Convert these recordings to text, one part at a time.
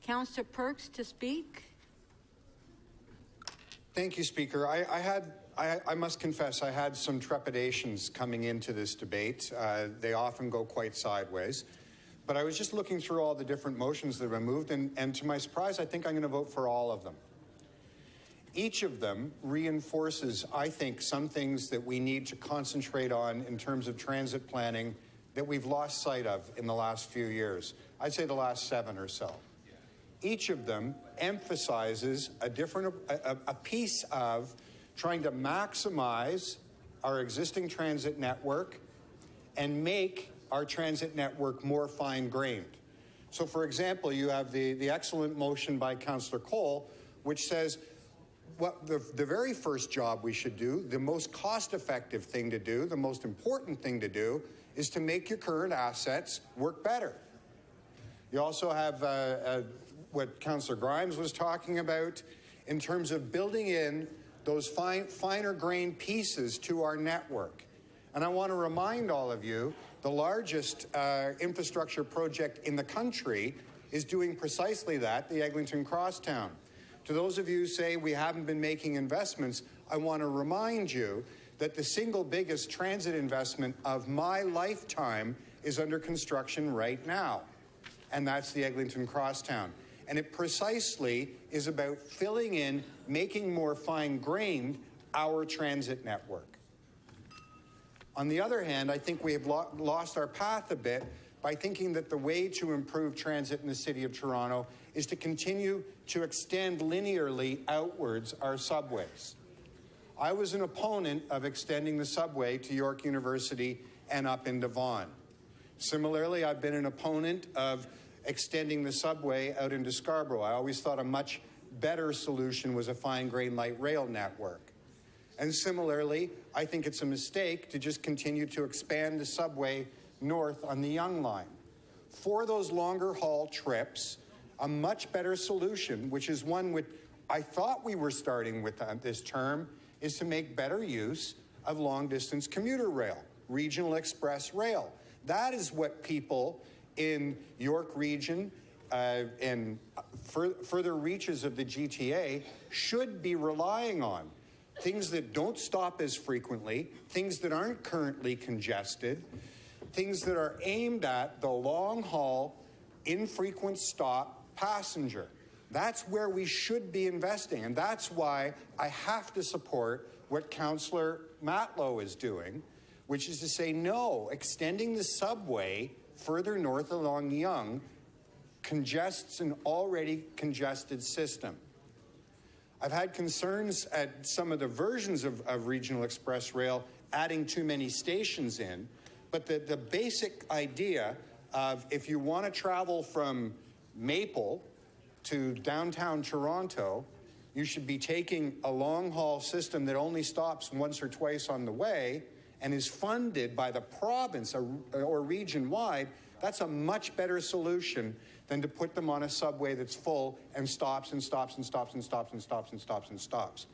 Councillor Perks to speak. Thank you, Speaker. I must confess I had some trepidations coming into this debate. They often go quite sideways. But I was just looking through all the different motions that have been moved, and to my surprise, I think I'm going to vote for all of them. Each of them reinforces, I think, some things that we need to concentrate on in terms of transit planning that we've lost sight of in the last few years. I'd say the last 7 or so. Each of them emphasizes a piece of trying to maximize our existing transit network and make our transit network more fine-grained. So, for example, you have the excellent motion by Councillor Cole, which says what the very first job we should do, the most cost-effective thing to do, the most important thing to do, is to make your current assets work better. You also have what Councillor Grimes was talking about in terms of building in those finer-grained pieces to our network. And I want to remind all of you, the largest infrastructure project in the country is doing precisely that, the Eglinton Crosstown. To those of you who say we haven't been making investments, I want to remind you that the single biggest transit investment of my lifetime is under construction right now, and that's the Eglinton Crosstown. And it precisely is about filling in, making more fine-grained our transit network. On the other hand, I think we have lost our path a bit by thinking that the way to improve transit in the City of Toronto is to continue to extend linearly outwards our subways. I was an opponent of extending the subway to York University and up into Vaughan. Similarly, I've been an opponent of extending the subway out into Scarborough. I always thought a much better solution was a fine-grained light rail network. And similarly, I think it's a mistake to just continue to expand the subway north on the Yonge line. For those longer haul trips, a much better solution, which is one which I thought we were starting with this term, is to make better use of long-distance commuter rail, regional express rail. That is what people in York Region and further reaches of the GTA should be relying on. Things that don't stop as frequently, things that aren't currently congested, things that are aimed at the long-haul, infrequent stop passenger. That's where we should be investing, and that's why I have to support what Councillor Matlow is doing, which is to say, no, extending the subway further north along Yonge congests an already congested system. I've had concerns at some of the versions of Regional Express Rail adding too many stations in, but the basic idea of if you want to travel from Maple to downtown Toronto, you should be taking a long-haul system that only stops once or twice on the way and is funded by the province or region-wide. That's a much better solution than to put them on a subway that's full and stops and stops and stops and stops and stops and stops and stops.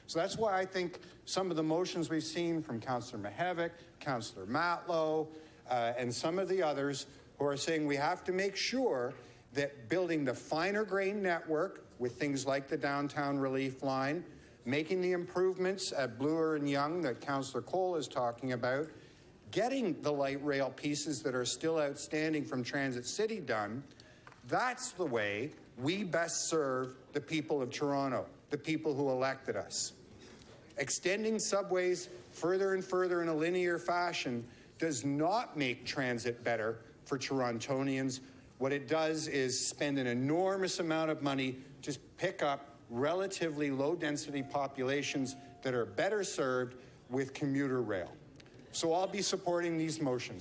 So that's why I think some of the motions we've seen from Councillor Mihevc, Councillor Matlow, and some of the others who are saying we have to make sure that building the finer grain network with things like the downtown relief line, making the improvements at Bloor and Yonge that Councillor Cole is talking about, getting the light rail pieces that are still outstanding from Transit City done, that's the way we best serve the people of Toronto, the people who elected us. Extending subways further and further in a linear fashion does not make transit better for Torontonians. What it does is spend an enormous amount of money to pick up relatively low-density populations that are better served with commuter rail. So I'll be supporting these motions.